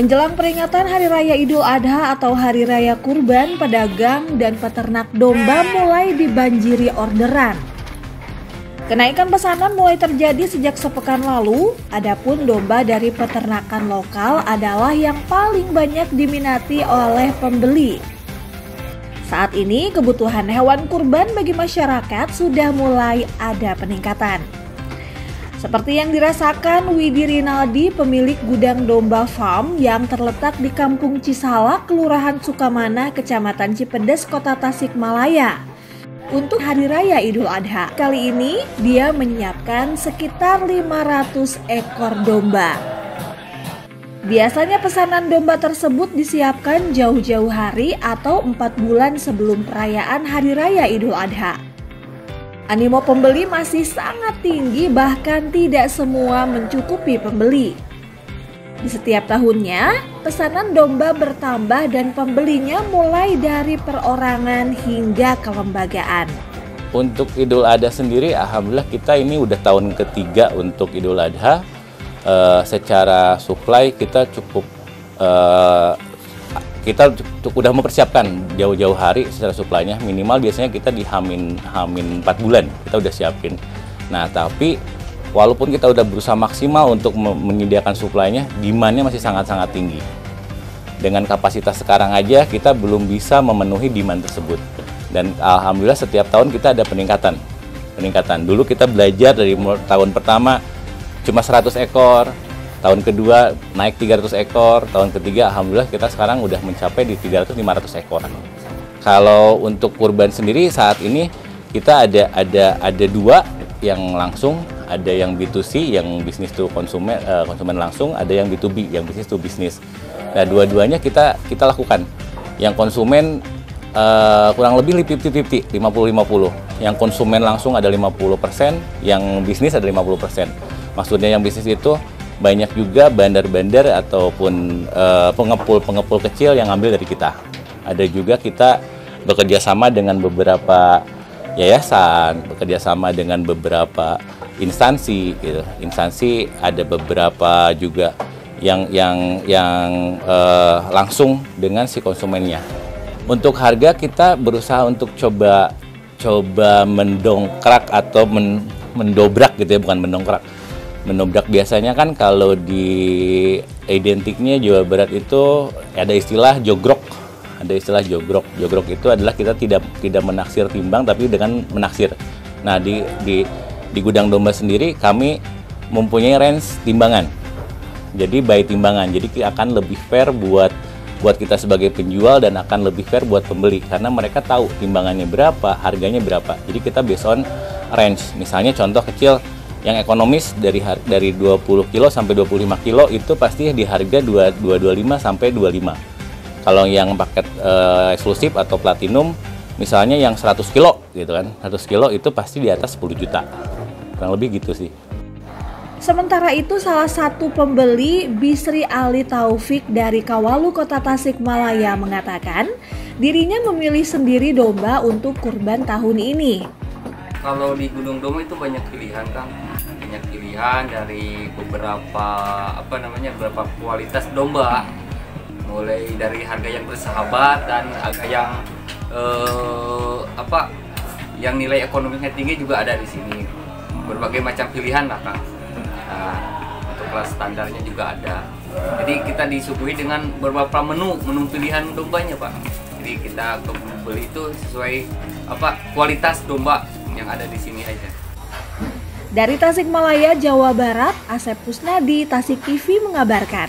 Menjelang peringatan Hari Raya Idul Adha atau Hari Raya Kurban, pedagang dan peternak domba mulai dibanjiri orderan. Kenaikan pesanan mulai terjadi sejak sepekan lalu, adapun domba dari peternakan lokal adalah yang paling banyak diminati oleh pembeli. Saat ini kebutuhan hewan kurban bagi masyarakat sudah mulai ada peningkatan. Seperti yang dirasakan Widi Rinaldi, pemilik gudang domba farm yang terletak di Kampung Cisalak, Kelurahan Sukamana, Kecamatan Cipedes, Kota Tasikmalaya. Untuk Hari Raya Idul Adha, kali ini dia menyiapkan sekitar 500 ekor domba. Biasanya pesanan domba tersebut disiapkan jauh-jauh hari atau 4 bulan sebelum perayaan Hari Raya Idul Adha. Animo pembeli masih sangat tinggi, bahkan tidak semua mencukupi pembeli. Di setiap tahunnya, pesanan domba bertambah dan pembelinya mulai dari perorangan hingga kelembagaan. Untuk Idul Adha sendiri, alhamdulillah kita ini udah tahun ketiga untuk Idul Adha. Secara supply kita udah mempersiapkan jauh-jauh hari secara suplainya. Minimal biasanya kita di Hamin 4 bulan kita udah siapin. Nah, tapi walaupun kita udah berusaha maksimal untuk menyediakan suplainya, demand-nya masih sangat-sangat tinggi. Dengan kapasitas sekarang aja kita belum bisa memenuhi demand tersebut. Dan alhamdulillah setiap tahun kita ada peningkatan. Dulu kita belajar dari tahun pertama cuma 100 ekor. Tahun kedua naik 300 ekor, tahun ketiga alhamdulillah kita sekarang udah mencapai di 300-500 ekor. Kalau untuk kurban sendiri saat ini kita ada dua yang langsung, ada yang B2C yang bisnis to konsumen langsung, ada yang B2B yang bisnis to bisnis. Nah, dua-duanya kita lakukan. Yang konsumen kurang lebih 50-50, 50-50. Yang konsumen langsung ada 50%, yang bisnis ada 50%. Maksudnya yang bisnis itu banyak juga bandar-bandar ataupun pengepul kecil yang ambil dari kita. Ada juga kita bekerja sama dengan beberapa yayasan, bekerja sama dengan beberapa instansi. Gitu. Instansi ada beberapa juga yang langsung dengan si konsumennya. Untuk harga kita berusaha untuk coba mendongkrak atau mendobrak gitu ya, bukan mendongkrak. Mendobrak biasanya kan kalau di identiknya Jawa Barat itu ada istilah jogrok. Jogrok itu adalah kita tidak menaksir timbang tapi dengan menaksir. Nah, di gudang domba sendiri kami mempunyai range timbangan. Jadi by timbangan. Jadi akan lebih fair buat kita sebagai penjual dan akan lebih fair buat pembeli karena mereka tahu timbangannya berapa, harganya berapa. Jadi kita based on range. Misalnya contoh kecil yang ekonomis dari 20 kilo sampai 25 kilo itu pasti di harga 225 sampai 25. Kalau yang paket eksklusif atau platinum misalnya yang 100 kilo gitu kan. 100 kilo itu pasti di atas 10 juta. Kurang lebih gitu sih. Sementara itu salah satu pembeli, Bisri Ali Taufik dari Kawalu, Kota Tasikmalaya mengatakan dirinya memilih sendiri domba untuk kurban tahun ini. Kalau di gudang domba itu banyak pilihan, Kang. Banyak pilihan dari beberapa beberapa kualitas domba. Mulai dari harga yang bersahabat dan harga yang nilai ekonominya tinggi juga ada di sini. Berbagai macam pilihan lah, Kang. Nah, untuk kelas standarnya juga ada. Jadi kita disuguhi dengan beberapa menu pilihan dombanya, Pak. Jadi kita beli itu sesuai kualitas domba yang ada di sini aja. Dari Tasikmalaya, Jawa Barat, Asep Kusnadi, Tasik TV mengabarkan.